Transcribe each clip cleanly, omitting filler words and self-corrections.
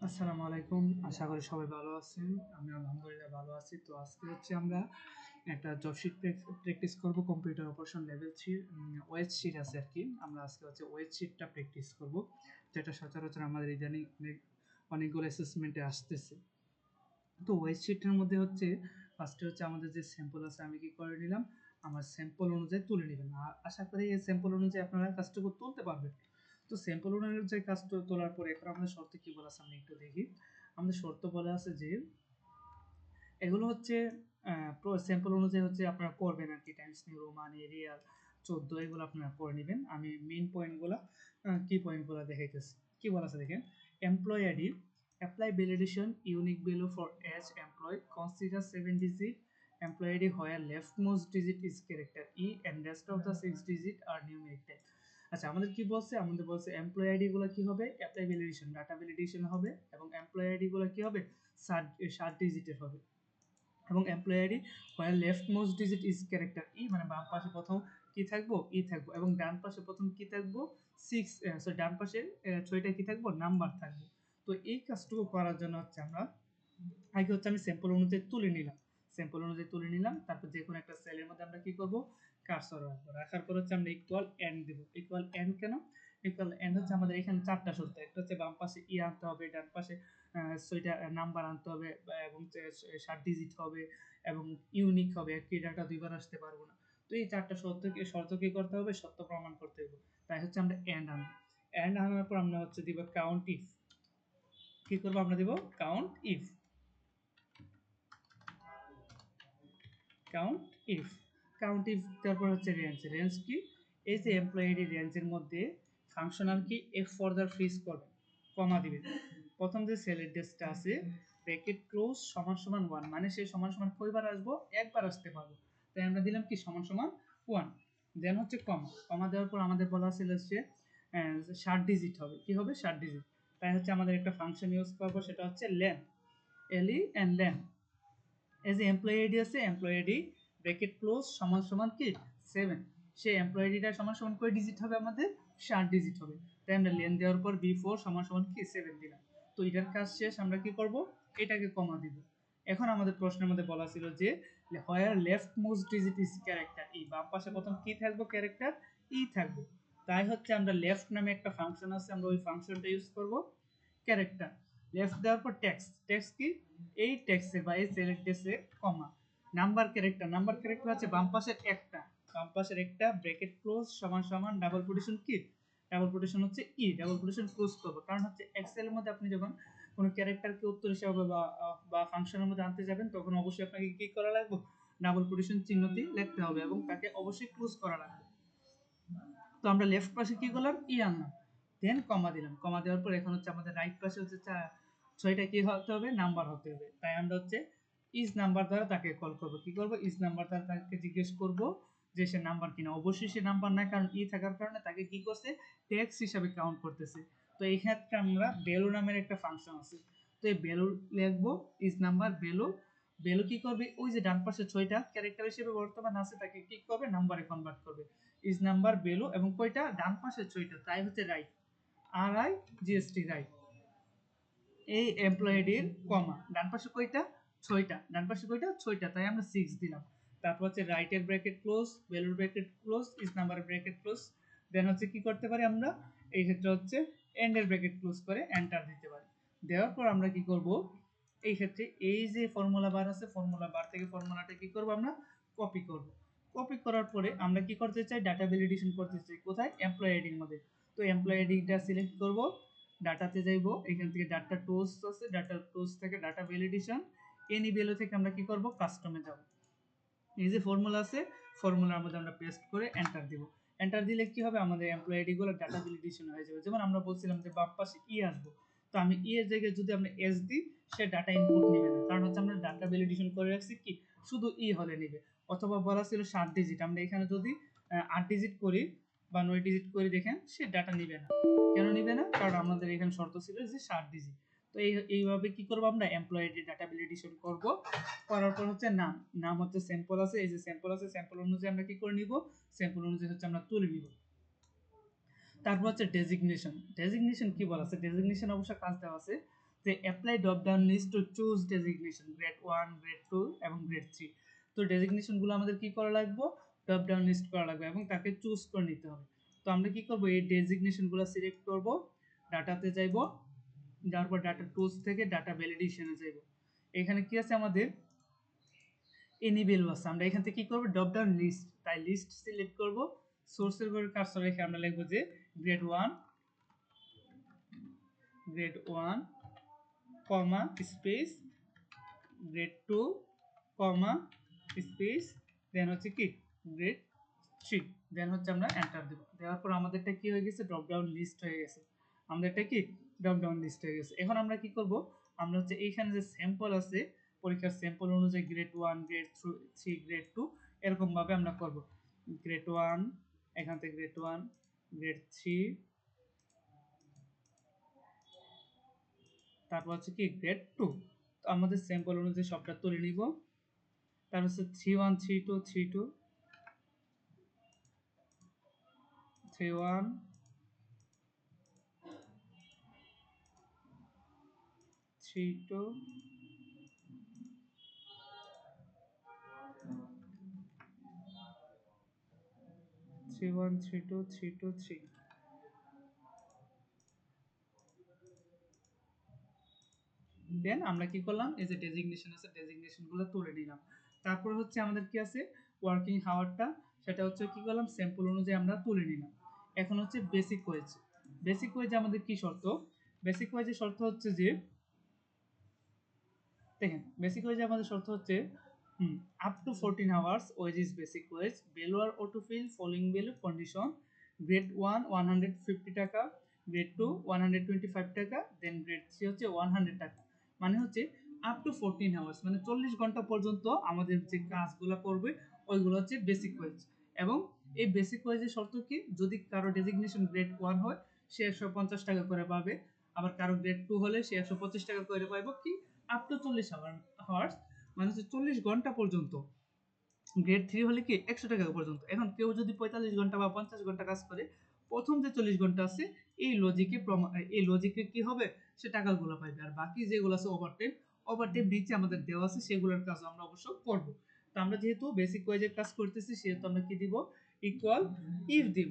আসসালামু আলাইকুম। আশা করি সবাই ভালো আছেন। আমি আলহামদুলিল্লাহ ভালো আছি। তো আজকে হচ্ছে আমরা একটা জব শিট প্র্যাকটিস করব কম্পিউটার অপারেশন লেভেল 3 ওয়েজ শিট আছে আরকি। আমরা আজকে হচ্ছে ওয়েজ শিটটা প্র্যাকটিস করব। যেটা সচরাচর আমাদের ইদানিং অনেকগুলো অ্যাসেসমেন্টে আসতেছে। তো ওয়েজ শিটের মধ্যে হচ্ছে ফার্স্টে হচ্ছে আমাদের যে স্যাম্পল আছে আমি কি করে নিলাম, আমার স্যাম্পল অনুযায়ী তুলে নিবেন। আশা করি এই স্যাম্পল অনুযায়ী আপনারা কাজটুকু তুলতে পারবেন। তো স্যাম্পল অনুযায়ী কাজ তোলার পরে এখন আমাদের শর্তে কি বলা আছে আমরা একটু দেখি। আমাদের শর্ত বলা আছে যে এগুলো হচ্ছে স্যাম্পল অনুযায়ী হচ্ছে আপনারা করবেন আর কি। টাইমস নিউ রোমান এরিয়াল 14 এগুলো আপনারা করে নেবেন। আমি মেইন পয়েন্টগুলো কি পয়েন্টগুলো দেখাইতেছি। কি বলা আছে দেখেন, employee ID apply validation unique value for each employee consider 7 digit employee ID where leftmost digit is character e and rest of the 6 digit are numeric type। আচ্ছা আমাদের কি বলছে, আমাদের বলছে এমপ্লয় আইডি গুলো কি হবে, অ্যাপ্লাই ভ্যালিডেশন ডাটা ভ্যালিডেশন হবে এবং এমপ্লয় আইডি গুলো কি হবে 7 ডিজিটের হবে এবং এমপ্লয় আইডি হয় leftmost digit is character E, মানে বাম পাশে প্রথম কি থাকবো ই থাকবো এবং ডান পাশে প্রথম কি থাকবো 6, সরি ডান পাশে 6টা কি থাকবো নাম্বার থাকবো। তো এই কাজটুকু করার জন্য হচ্ছে আমরা আগে হচ্ছে আমি স্যাম্পল অনুযায়ী তুলে নিলাম। স্যাম্পল অনুযায়ী তুলে নিলাম, তারপর যে কোনো একটা সেলের মধ্যে আমরা কি করব, কার্সর রাখবো। রাখার পর হচ্ছে আমরা ইকুয়াল এন্ড দেব। ইকুয়াল এন্ড কেন, ইকুয়াল এন্ড হচ্ছে আমাদের এখানে চারটা শর্ত। একটা হচ্ছে বাম পাশে ই আনতে হবে, ডান পাশে 6টা নাম্বার আনতে হবে এবং 7 ডিজিট হবে এবং ইউনিক হবে, একই ডাটা দুইবার আসতে পারবো না। তো এই চারটা শর্ত কি করতে হবে, সত্য প্রমাণ করতে হবে। তাই হচ্ছে আমরা এন্ড আনবো। এন্ড আনার পর আমরা হচ্ছে দিব কাউন্ট ইফ। কি করবো আমরা দিব count if. Count if, count if তারপর হচ্ছে রেঞ্জ। রেঞ্জ কি, এই যে এমপ্লয়ি আইডি রেঞ্জের মধ্যে ফাংশনাল কি এফ ফার্দার ফ্রিজ করবে, কমা দিবে। প্রথম যে সেলের ডেসটা আছে ব্র্যাকেট ক্লোজ সমান সমান 1, মানে সেই সমান সমান কয়বার আসবো, একবার আসতে পারবো। তাই আমরা দিলাম কি সমান সমান 1। দেন হচ্ছে কমা। কমা দেওয়ার পর আমাদের বলা ছিল যে 7 ডিজিট হবে, কি হবে 7 ডিজিট। তাই হচ্ছে আমাদের একটা ফাংশন ইউজ করবো, সেটা হচ্ছে লেন, এলই এন্ড লেন। এই যে এমপ্লয়ি আইডি আছে, এমপ্লয়ি আইডি ব্র্যাকেট ক্লোজ সমান সমান কি 7, সেই এমপ্লয়ি আইডিটা সমান সমান কয় ডিজিট হবে আমাদের 7 ডিজিট হবে। তাই আমরা লেন দেওয়ার পর বি4 সমান সমান কি 7 দিলাম। তো এটার কাজ শেষ, আমরা কি করব, এটাকে কমা দিব। এখন আমাদের প্রশ্নের মধ্যে বলা ছিল যে where leftmost digit is character E, বাম পাশে প্রথম কি থাকবো ক্যারেক্টার ই থাকবো। তাই হচ্ছে আমরা লেফট নামে একটা ফাংশন আছে, আমরা ওই ফাংশনটা ইউজ করব ক্যারেক্টার। লেফট দেওয়ার পর টেক্সট, টেক্সট কি এই টেক্সটে বা এই সিলেক্টেসে কমা। নাম্বার ক্যারেক্টার, নাম্বার ক্যারেক্টার আছে বাম পাশের একটা, বাম পাশের একটা ব্র্যাকেট ক্লোজ সমান সমান ডাবল কোটেশন কি, ডাবল কোটেশন হচ্ছে ই, ডাবল কোটেশন ক্লোজ করবো। কারণ হচ্ছে এক্সেলের মধ্যে আপনি যখন কোনো ক্যারেক্টারকে উত্তর হিসাবে বা ফাংশনের মধ্যে আনতে যাবেন তখন অবশ্যই আপনাকে কি করা লাগবে, ডাবল কোটেশন চিহ্নটি লিখতে হবে এবং তাকে অবশ্যই ক্লোজ করা লাগবে। তো আমরা লেফট পাশে কি করলাম ই আনলাম, দেন কমা দিলাম। কমা দেওয়ার পর এখন হচ্ছে আমাদের রাইট পাশে হচ্ছে 6টা কি হতে হবে নাম্বার হতে হবে। তাই আমরা হচ্ছে ইজ নাম্বার দ্বারা তাকে কল করব। কি করব, ইজ নাম্বার দ্বারা তাকে জিজ্ঞেস করব যে সে নাম্বার কিনা। অবশ্যই সে নাম্বার না, কারণ ই থাকার কারণে তাকে কি করছে টেক্সট হিসাবে কাউন্ট করতেছে। তো এই ক্ষেত্রে আমরা ভ্যালু নামের একটা ফাংশন আছে, তো এই ভ্যালু লিখবো ইজ নাম্বার ভ্যালু। ভ্যালু কি করবে, ওই যে ডান পাশে 6টা ক্যারেক্টার হিসেবে বর্তমান আছে তাকে কি করবে নাম্বারে কনভার্ট করবে। ইজ নাম্বার ভ্যালু এবং কয়টা ডান পাশে 6টা, তাই হচ্ছে রাইট, আর আই জিএসটি রাইট। এই এমপ্লয়েডির কমা ডান পাশে কয়টা 6টা, ডান পাশে কয়টা 6টা, তাই আমরা 6 দিলাম। তারপর হচ্ছে রাইটের ব্র্যাকেট ক্লোজ, ভ্যালুর ব্র্যাকেট ক্লোজ, ইজ নাম্বারের ব্র্যাকেট ক্লোজ। দেন হচ্ছে কি করতে পারি আমরা, এই ক্ষেত্রে হচ্ছে এন্ডের ব্র্যাকেট ক্লোজ করে এন্টার দিতে পারি। দেওয়ার পর আমরা কি করব, এই ক্ষেত্রে এই যে ফর্মুলা বার আছে, ফর্মুলা বার থেকে ফর্মুলাটা কি করব আমরা কপি করব। কপি করার পরে আমরা কি করতে চাই, ডাটা ভ্যালিডেশন করতে চাই কোথায়, এমপ্লয়ি আইডির মধ্যে। তো এমপ্লয়ি আইডিটা সিলেক্ট করব, ডাটাতে যাইব, এখান থেকে ডাটা টুলস আছে, ডাটা টুলস থেকে ডাটা ভ্যালিডেশন, এনি ভ্যালু থেকে আমরা কি করব কাস্টমে যাব। এই যে ফর্মুলা আছে, ফর্মুলার মধ্যে আমরা পেস্ট করে এন্টার দিব। এন্টার দিলে কি হবে, আমাদের এমপ্লয়ি আইডি গুলো ডাটা ভ্যালিডেশন হয়ে যাবে। যেমন আমরা বলছিলাম যে বাম পাশে ই আসবো, তো আমি ই এর জায়গায় যদি আমরা এস দিই সে ডাটা ইনপুট নেবে না, কারণ হচ্ছে আমরা ডাটা ভ্যালিডেশন করে রাখছি কি শুধু ই হলে নেবে। অথবা বলা ছিল 7 ডিজিট, আমরা এখানে যদি 8 ডিজিট করি বা 9 ডিজিট করি দেখেন সে ডাটা নিবে না। কেন নিবে না, কারণ আমাদের এখানে শর্ত ছিল যে 7 ডিজিট। তো এইভাবে কি করব, আমরা এমপ্লয়ি ডাটা ভ্যালিডেশন করব। করার পর হচ্ছে নাম, নাম হচ্ছে স্যাম্পল আছে, এই যে স্যাম্পল আছে, স্যাম্পল অনুযায়ী আমরা কি করে নিব, স্যাম্পল অনুযায়ী হচ্ছে আমরা তুলে নিব। তারপর হচ্ছে ডেজিগনেশন। ডেজিগনেশন কি বলা আছে, ডেজিগনেশন অবশ্য কাজ দেওয়া আছে। যে apply drop down list to choose designation grade 1 grade 2 এবং গ্রেড 3। তো ডেজিগনেশনগুলো আমাদের কি করা লাগবে, ড্রপ ডাউন লিস্ট করা লাগবে এবং তাকে চুজ করে নিতে হবে। তো আমরা কি করব, এই ডেজিগনেশনগুলো সিলেক্ট করব, ডাটাতে যাইব, যাওয়ার পর ডাটা টুলস থেকে ডাটা ভ্যালিডেশনে যাইব। এখানে কি আছে আমাদের এনিবেল আছে, আমরা এখান থেকে কি করব, ড্রপ ডাউন লিস্ট, তাই লিস্ট সিলেক্ট করব, সোর্সের করে কার্সর রেখে আমরা লিখব যে গ্রেড 1 কমা স্পেস গ্রেড 2 কমা স্পেস দেন হচ্ছে কি গ্রেড 3, দেন হচ্ছে আমরা এন্টার দেব। দেওয়ার পর আমাদেরটা কি হয়ে গেছে, ড্রপ ডাউন লিস্ট হয়ে গেছে, আমাদেরটা কি ড্রপ ডাউন লিস্ট হয়ে গেছে। এখন আমরা কি করব, আমরা হচ্ছে এইখানে যে স্যাম্পল আছে পরীক্ষার স্যাম্পল অনুযায়ী গ্রেড 1 গ্রেড 3 গ্রেড 2 এরকম ভাবে আমরা করব। গ্রেড 1 এখান থেকে গ্রেড 1 গ্রেড 3, তারপর হচ্ছে কি গ্রেড 2। তো আমাদের স্যাম্পল অনুযায়ী সবটা তুলে নিব। তারপর হচ্ছে 3 1 3 2 3 2 3 1 3 2 3 1 3 2 3 2 3। দেন আমরা কি করলাম, এই যে ডেজিগনেশন আছে ডেজিগনেশনগুলো তুলে নিলাম। তারপর হচ্ছে আমাদের কি আছে ওয়ার্কিং হাওয়ারটা, সেটা হচ্ছে কি করলাম স্যাম্পল অনুযায়ী আমরা তুলে নিলাম। এখন হচ্ছে বেসিক ওয়েজ। বেসিক ওয়েজ আমাদের কি শর্ত, বেসিক ওয়েজের শর্ত হচ্ছে যে দেখেন বেসিক ওয়েজে আমাদের শর্ত হচ্ছে up to 14 hours wage is basic wage, value আর auto fill following value condition, grade 1 150 টাকা, গ্রেড 2 125 টাকা, দেন গ্রেড 3 হচ্ছে 100 টাকা। মানে হচ্ছে আপ টু 14 আওয়ার্স মানে 40 ঘন্টা পর্যন্ত আমাদের যে কাজগুলো করবে ওইগুলো হচ্ছে বেসিক ওয়েজ। এবং এই বেসিক ওয়েজের শর্ত কি, যদি কারো ডেজিগনেশন গ্রেড 1 হয় সে 150 টাকা করে পাবে, আবার কারো গ্রেড 2 হলে সে 125 টাকা করে পাইব কি আপ টু 40 আওয়ার্স মানে হচ্ছে 40 ঘন্টা পর্যন্ত। গ্রেড 3 হলে কি 100 টাকা পর্যন্ত। এখন কেউ যদি 45 ঘন্টা বা 50 ঘন্টা কাজ করে, প্রথম যে 40 ঘন্টা আছে এই লজিকে কি হবে, সে টাকাগুলো পাইবে। আর বাকি যেগুলো আছে ওভারটাইম, ওভারটাইম নিচে আমাদের দেওয়া আছে সেগুলোর কাজ আমরা অবশ্য করব। তো আমরা যেহেতু বেসিক ওয়েজের কাজ করতেছি সেহেতু আমরা কি দিব, ইকুয়াল ইফ দিব।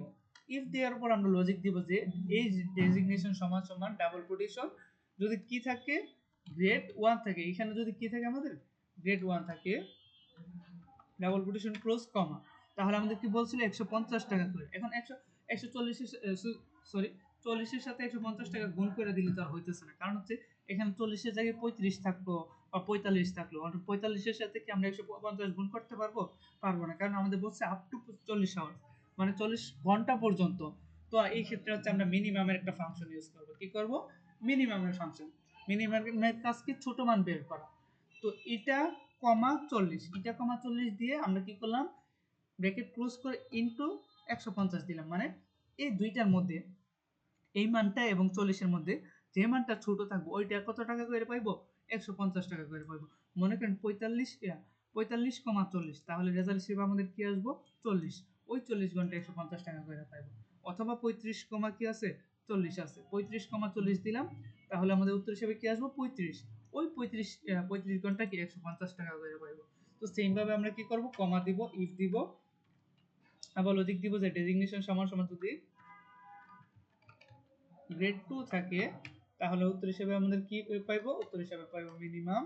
ইফ দেওয়ার পর আমরা লজিক দিব যে এই ডেজিগনেশন সমান সমান ডাবল কোটেশন যদি কি থাকে গ্রেড 1 থাকে, এখানে যদি কি থাকে আমাদের গ্রেড 1 থাকে ডাবল কোটেশন ক্লোজ কমা, তাহলে আমাদের কি বলছিল 150 টাকা করে। এখন 140 সরি 40 এর সাথে 150 টাকা গুণ করে দিলে তো আর হইতেছে না, কারণ হচ্ছে এখানে 40 এর জায়গায় 35 থাকলো বা 45 থাকলো, অর্থাৎ 45 এর সাথে কি আমরা 150 গুণ করতে পারবো, পারবো না, কারণ আমাদের বলছে আপ টু 40 আওয়ার মানে 40 ঘন্টা পর্যন্ত। তো এই ক্ষেত্রে হচ্ছে আমরা মিনিমামের একটা ফাংশন ইউজ করব। কি করব, মিনিমামের ফাংশন। মিনিমামের কাজ কি ছোট মান বের করা। তো এটা কমা 40, এটা কমা 40 দিয়ে আমরা কি করলাম, ব্র্যাকেট ক্লোজ করে ইনটু 150 দিলাম, মানে এই দুইটার মধ্যে এই মানটা এবং 40 এর মধ্যে যে মানটা ছোট থাকবে ওইটা কত টাকা করে পাইবো, 150 টাকা করে পাইবো। মনে করেন 45,40, তাহলে রেজাল্ট হিসেবে আমাদের কি আসবো 40, ওই 40 ঘন্টা 150 টাকা করে পাইবো। অথবা 35 কমা কি আছে 40 আছে, 35,40 দিলাম, তাহলে আমাদের উত্তর হিসেবে কি আসবো 35, ওই 35 ঘন্টা কি 150 টাকা করে পাইবো। তো সেম ভাবে আমরা কি করব, কমা দিব, ইফ দিব, আবার লজিক দিব যে ডেজিগনেশন সমান সমান যদি গ্রেড 2 থাকে তাহলে উত্তর হিসেবে আমাদের কি পাইবো, উত্তর হিসেবে পাইবো মিনিমাম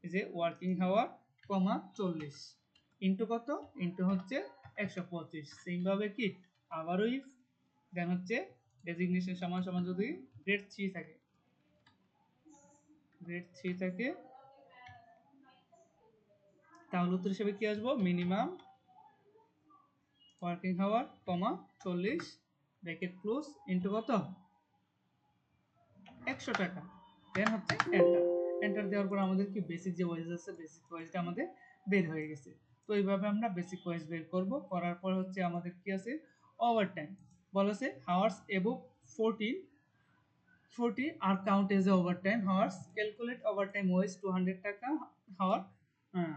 এই যে ওয়ার্কিং আওয়ার কমা 40 ইনটু কত, ইনটু হচ্ছে 125। সেম ভাবে কি আবারও ইফ, দেন হচ্ছে ডেজিগনেশন সমান সমান যদি গ্রেড 3 থাকে, গ্রেড 3 থাকে তাহলে উত্তর হিসেবে কি আসবো, মিনিমাম ওয়ার্কিং আওয়ার কমা 40 ব্র্যাকেট ক্লোজ ইনটু কত 100 টাকা, দেন হচ্ছে এন্টার। এন্টার দেওয়ার পর আমাদের কি বেসিক যে ওয়েজ আছে বেসিক ওয়েজটা আমাদের বের হয়ে গেছে। তো এইভাবে আমরা বেসিক ওয়েজ বের করব। করার পর হচ্ছে আমাদের কি আছে ওভারটাইম, বলেছে hours above 40 are count as a overtime hours, calculate overtime wage 200 টাকা হাওয়ার।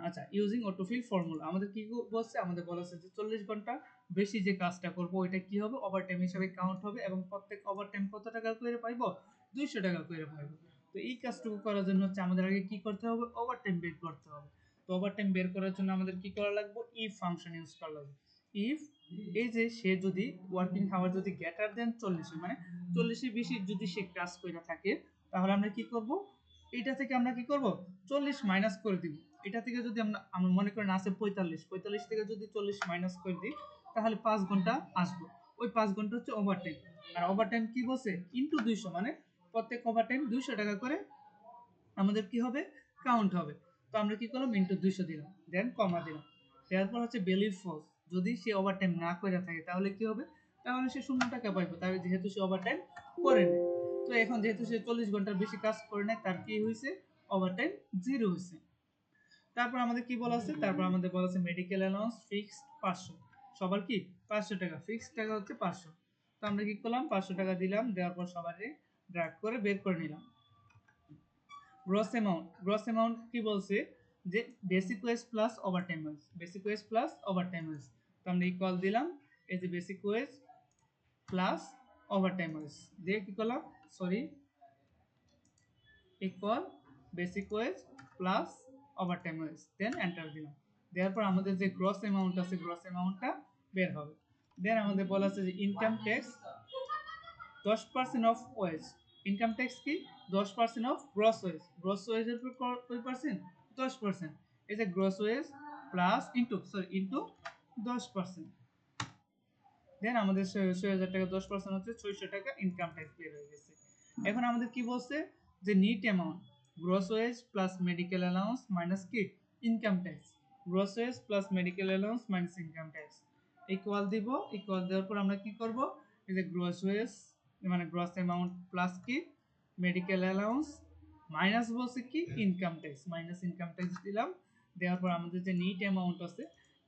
আচ্ছা ইউজিং অটোফিল ফর্মুলা, আমাদের কি বলছে, আমাদের বলেছে যে 40 ঘন্টা বেশি যে কাজটা করব ওইটা কি হবে ওভারটাইম হিসাবে কাউন্ট হবে এবং প্রত্যেক ওভারটাইম কত টাকা করে পাইবো 200 টাকা করে পাইবো। তো এই কাজটুকু করার জন্য হচ্ছে আমাদের আগে কি করতে হবে, ওভারটাইম বের করতে হবে। তো ওভারটাইম বের করার জন্য আমাদের কি করা লাগবে, ইফ ফাংশন ইউজ করা লাগবে। ইফ এই যে সে যদি ওয়ার্কিং আওয়ার যদি গ্রেটার দেন 40 মানে 40 এর বেশি যদি সে কাজ করে থাকে, তাহলে আমরা কি করব, এটা থেকে আমরা কি করব 40 মাইনাস করে দিব। এটা থেকে যদি আমরা আমরা মনে করেন আছে 45 থেকে যদি 40 মাইনাস করে দিই, তাহলে 5 ঘন্টা আসবে। ওই 5 ঘন্টা হচ্ছে ওভারটাইম। আর ওভারটাইম কি বলছে, ইনটু 200, মানে প্রত্যেক ওভারটাইম 200 টাকা করে আমাদের কি হবে, কাউন্ট হবে। তো আমরা কি করলাম, ইনটু 200 দিলাম, দেন কমা দিলাম। তারপর হচ্ছে ভ্যালিড ফলস, যদি সে ওভারটাইম না করে থাকে তাহলে কি হবে, তাহলে সে 0 টাকা পাইবে, তাহলে যেহেতু সে ওভারটাইম করে নেয়। তো এখন যেহেতু সে 40 ঘন্টার বেশি কাজ করে নেয়, তার কি হয়েছে, ওভারটাইম 0 হয়েছে। তারপর আমাদের কি বলা আছে, তারপর আমাদের বলা আছে মেডিকেল অ্যালাউন্স ফিক্সড 500, সবার কি 500 টাকা, ফিক্সড টাকা হচ্ছে 500। তো আমরা কি করলাম, 500 টাকা দিলাম, দেওয়ার পর সবারই ড্রাগ করে বের করে নিলাম। গ্রস অ্যামাউন্ট কি বলছে, যে basic wage plus overtime wage, basic wage plus overtime wage. তো আমরা ইকুয়াল দিলাম, এই যে basic wage plus overtime wage দিয়ে কি করলাম, sorry, equal basic wage plus overtime wage, then enter দিলাম। দেওয়ার পর আমাদের যে গ্রস অ্যামাউন্ট আছে, গ্রস অ্যামাউন্টটা বের হবে। দেন আমাদের বলা আছে যে income tax 10% of wage, income tax কি 10% অফ গ্রস ওয়েজ, গ্রস ওয়েজের উপর কত পার্সেন্ট, 10%। এই যে gross wage plus into 10%, then আমাদের 6,000 টাকা 10% হচ্ছে 600 টাকা ইনকাম ট্যাক্স বের হয়ে গেছে। এখন আমাদের কি বলছে, যে net amount gross wage plus medical allowance minus কি income tax, gross wage plus medical allowance minus income tax equal দিব। ইকুয়াল দেওয়ার পর আমরা কি করব, এই যে গ্রস ওয়েজ মানে গ্রস অ্যামাউন্ট প্লাস কি মেডিকেল অ্যালাউন্স মাইনাস বলছে কি income tax, minus income tax দিলাম। দেওয়ার পর আমাদের যে নিট অ্যামাউন্ট আছে,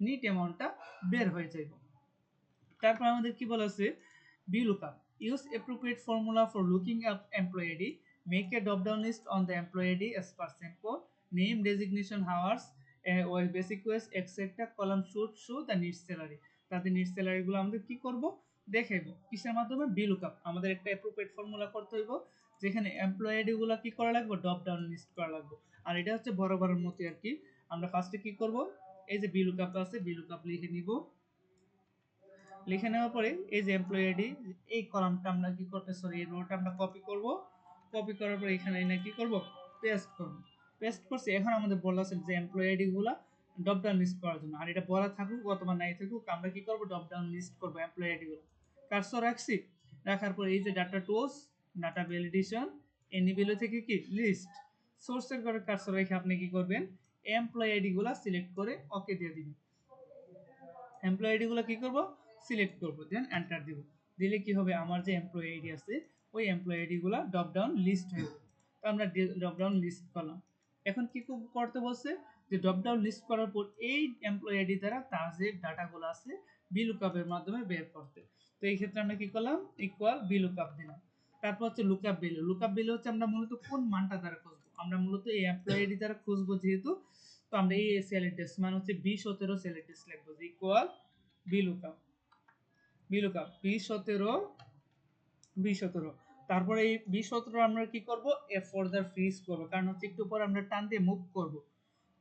নিট অ্যামাউন্টটা বের হয়ে যাবে। তারপর আমাদের কি বলা আছে, VLOOKUP use appropriate formula for looking up employee ID, make a drop down list on the employee ID as per sample, name designation hours Y basic wage extra, column should show the net salary. তাদের net স্যালারিগুলো আমাদের কি করব, দেখাইবো কিসের মাধ্যমে, VLOOKUP। আমাদের একটা appropriate formula করতে হইব, যেখানে এমপ্লয়ি আইডি গুলো কি করা লাগবে, ড্রপ ডাউন লিস্ট করা লাগবে। আর এটা হচ্ছে বরাবরের মতো আর কি। আমরা ফার্স্টে কি করব, এই যে VLOOKUP আছে, VLOOKUP লিখে নিব। লিখে নেওয়ার পরে এই যে এমপ্লয়ি আইডি, এই কলামটা আমরা কি করতে, সরি এই রোটা আমরা কপি করব। কপি করার পরে এখানে এনে কি করব, পেস্ট করব। পেস্ট করছি। এখন আমাদের বলা আছে যে এমপ্লয়ি আইডি গুলা ড্রপ ডাউন লিস্ট করার জন্য, আর এটা বলা থাকুক অথবা নাই থাকুক, আমরা কি করব, ড্রপ ডাউন লিস্ট করব এমপ্লয়ি আইডি গুলো। কার্সর রাখছি, রাখার পরে এই যে data tools, data validation, any value থেকে কি লিস্ট, সোর্সের করে কার্সর রেখে আপনি কি করবেন, এমপ্লয়ি আইডি গুলা সিলেক্ট করে ওকে দিয়ে দিবেন। এমপ্লয়ি আইডি গুলো কি করব, সিলেক্ট করব, দেন এন্টার দিব। দিলে কি হবে, আমার যে এমপ্লয়ি আইডি আছে ওই এমপ্লয়ি আইডি গুলো ড্রপ ডাউন লিস্ট হয়ে যাবে। তো আমরা ড্রপ ডাউন লিস্ট করলাম। এখন কি করতে বলছে, যে ড্রপ ডাউন লিস্ট করার পর এই এমপ্লয়ি আইডি দ্বারা তার যে ডাটাগুলো আছে VLOOKUP এর মাধ্যমে বের করতে। তো এই ক্ষেত্রে আমরা কি করলাম, ইকুয়াল VLOOKUP দিলাম। তারপর হচ্ছে লুকআপ ভ্যালু, লুকআপ ভ্যালু হচ্ছে আমরা মূলত কোন মানটা দ্বারা খুঁজবো, আমরা মূলত এই এমপ্লয়ি আইডি দ্বারা খুঁজবো যেহেতু, তো আমরা এই সেলেক্টেস মানে হচ্ছে B17 সেলেক্টেস লিখবো, যে ইকুয়াল VLOOKUP, B17 তারপরে এই B17 আমরা কি করব, এ ফার্দার ফ্রিজ করব, কারণ হচ্ছে একটু পর আমরা টান দিয়ে মুভ করব।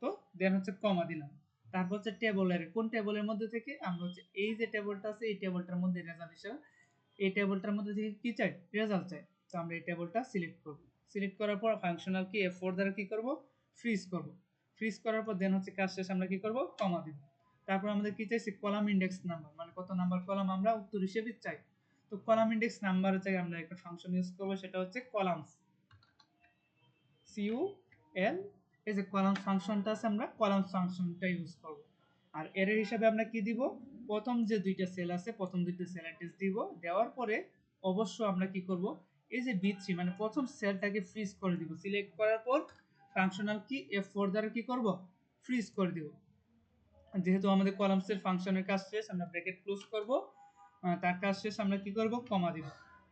তো দেন হচ্ছে কমা দিলাম। তারপর হচ্ছে টেবলের, কোন টেবলের মধ্যে থেকে, আমরা হচ্ছে এই যে টেবলটা আছে এই টেবলটার মধ্যে রেজাল্ট হিসাবে, এই টেবলটার মধ্যে থেকে কি চাই, রেজাল্ট চাই। তো আমরা এই টেবলটা সিলেক্ট করব। সিলেক্ট করার পর ফাংশনাল কি F4 দ্বারা কি করব, ফ্রিজ করব। ফ্রিজ করার পর দেন হচ্ছে কাজ শেষ, আমরা কি করব, কমা দিব। তারপর আমাদের কি চাইছি, কলাম ইন্ডেক্স নাম্বার, মানে কত নাম্বার কলাম আমরা উত্তর হিসেবে চাই। তো কলাম ইন্ডেক্স নাম্বারের জায়গায় আমরা একটা ফাংশন ইউজ করব, সেটা হচ্ছে কলামস, CUL। এই যে কলাম ফাংশনটা আছে, আমরা কলাম ফাংশনটা ইউজ করব। আর এর হিসাবে আমরা কি দিব, প্রথম যে দুইটা সেল আছে প্রথম দুইটা সেল অ্যাড্রেস দিব। দেওয়ার পরে অবশ্য আমরা কি করব, এই যে B3 মানে প্রথম সেলটাকে ফ্রিজ করে দিব। সিলেক্ট করার পর ফাংশনাল কি F4 দ্বারা কি করব, ফ্রিজ করে দিব। যেহেতু আমাদের কলামসের ফাংশনের কাজ শেষ, আমরা ব্র্যাকেট ক্লোজ করব। তার কাজ শেষ, আমরা কি করব, কমা দিব।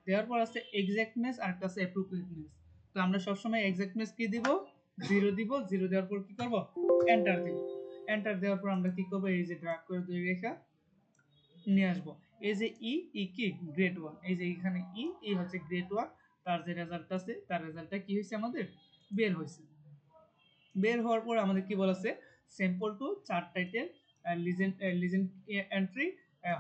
দেওয়ার পর আছে এক্সাক্টনেস আর একটা আছে অ্যাপ্রোপ্রিয়েটনেস। তো আমরা সবসময় এক্সাক্টনেস কি দিব, 0 দিব। 0 দেওয়ার পর কি করব, এন্টার দিব। এন্টার দেওয়ার পর আমরা কি করব, এই যে ড্র্যাগ করে দুই রেখা নিয়ে আসব। এই যে ই কি গ্রেড 1, এই যে এখানে ই হচ্ছে গ্রেড 1, তার যে রেজাল্ট আছে তার রেজাল্টটা কি হয়েছে আমাদের বের হয়েছে। বের হওয়ার পর আমাদের কি বলেছে, sample to chart title legend entry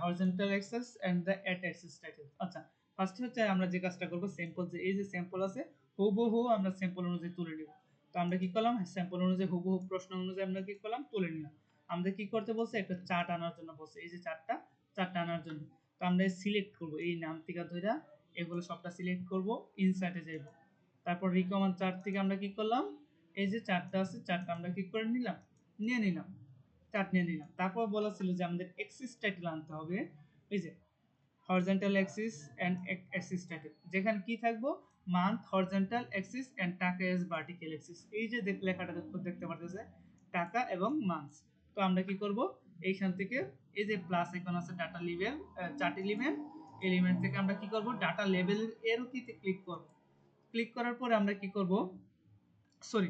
horizontal axis and the at axis title. আচ্ছা, ফার্স্ট হচ্ছে আমরা যে কাজটা করব, স্যাম্পল যে এই যে স্যাম্পল আছে হুবহু আমরা স্যাম্পল অনুযায়ী তুলে নিব। তো আমরা কি করলাম, স্যাম্পল অনুযায়ী হুবহু প্রশ্ন অনুযায়ী আমরা কি করলাম, তুলে নিলাম। আমাদের কি করতে বলছে, একটা চার্ট আনার জন্য বলছে, এই যে চার্টটা আনার জন্য। তো আমরা সিলেক্ট করব এই নাম থেকে ধরে এগুলো সবটা সিলেক্ট করব, ইনসার্টে যাইব। তারপর রিকমেন্ড চার্ট থেকে আমরা কি করলাম, এই যে চার্টটা আছে চার্টটা আমরা কি করে নিলাম, নিয়ে নিলাম, চার্ট নিয়ে নিলাম। তারপর বলা ছিল যে আমাদের এক্সিস টাইটেল আনতে হবে, এই যে horizontal axis and axis title, যেখানে কি থাকবো, মান্থ হরিজন্টাল অ্যাক্সিস এন্ড টাকা এস ভার্টিক্যাল অ্যাক্সিস। এই যে লেখাটা দেখতে পারতেছে টাকা এবং মান্থ। তো আমরা কি করব, এইখান থেকে এই যে প্লাস আইকন আছে ডাটা লেভেল, চার্ট এলিমেন্ট থেকে আমরা কি করব, ডাটা লেভেল এর কিতে ক্লিক করব। ক্লিক করার পরে আমরা কি করব, সরি,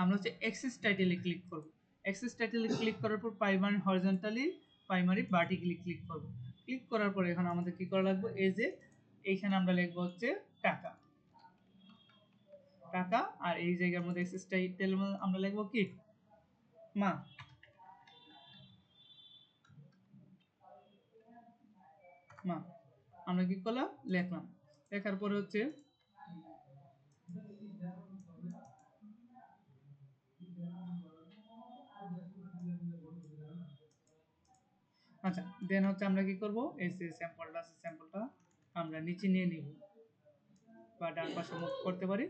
আমরা হচ্ছে এক্সিস টাইটেলে ক্লিক করব। এক্সিস টাইটেলে ক্লিক করার পর primary horizontally primary vertically click করব। ক্লিক করার পরে এখন আমাদের কি করা লাগবে, এই যে এইখানে আমরা লিখব হচ্ছে টাকা, টাকা। আর এই জায়গার মধ্যে এক্সিস টাইটেল আমরা লিখব কি, মা, মা। আমরা কি করলাম, লিখলাম। লেখার পরে হচ্ছে আচ্ছা, দেন হচ্ছে আমরা কি করব, এই যে স্যাম্পলটা আছে স্যাম্পলটা আমরা নিচে নিয়ে নিব বা ডান পাশে মুভ করতে পারি।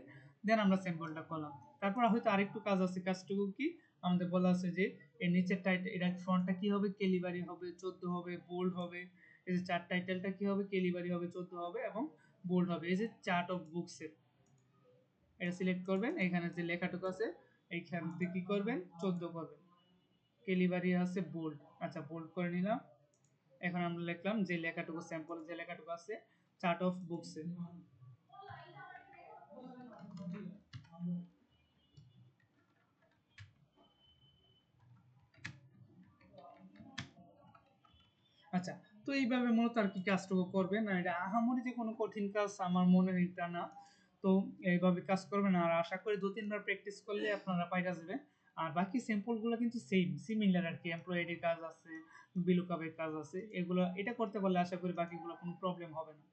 দেন আমরা স্যাম্পলটা করলাম। তারপর হয়তো আরেকটু কাজ আছে, কাজটুকু কি, আমাদের বলা আছে যে এর নিচের টাইটেল এটা ফন্টটা কি হবে, ক্যালিবারি হবে, 14 হবে, বোল্ড হবে। এই যে চার্ট টাইটেলটা কি হবে, ক্যালিবারি হবে, 14 হবে এবং বোল্ড হবে। এই যে চার্ট অফ বুকসের, এটা সিলেক্ট করবেন, এখানে যে লেখাটুকু আছে এইখান থেকে কি করবেন, 14 করবেন। ক্যালিবারি আছে, বোল্ড, আচ্ছা বোল্ড করে নিলাম। এখন আমরা লিখলাম যে লেখাটুকু, স্যাম্পল যে লেখাটুকু আছে চার্ট অফ বুকসের। আচ্ছা, তো এইভাবে মূলত আর কি কাজটুকু করবেন। আর এটা আহামরি যে কোনো কঠিন কাজ আমার মনে হয় তা না। তো এইভাবে কাজ করবেন, আর আশা করি 2-3 বার প্র্যাকটিস করলে আপনারা পাইরা যাবেন। আর বাকি সিম্পলগুলো কিন্তু সিমিলার আর কি, এমপ্লয়েডির কাজ আছে, বিলুকাপের কাজ আছে, এগুলো এটা করতে পারলে আশা করি বাকিগুলো কোনো প্রবলেম হবে না।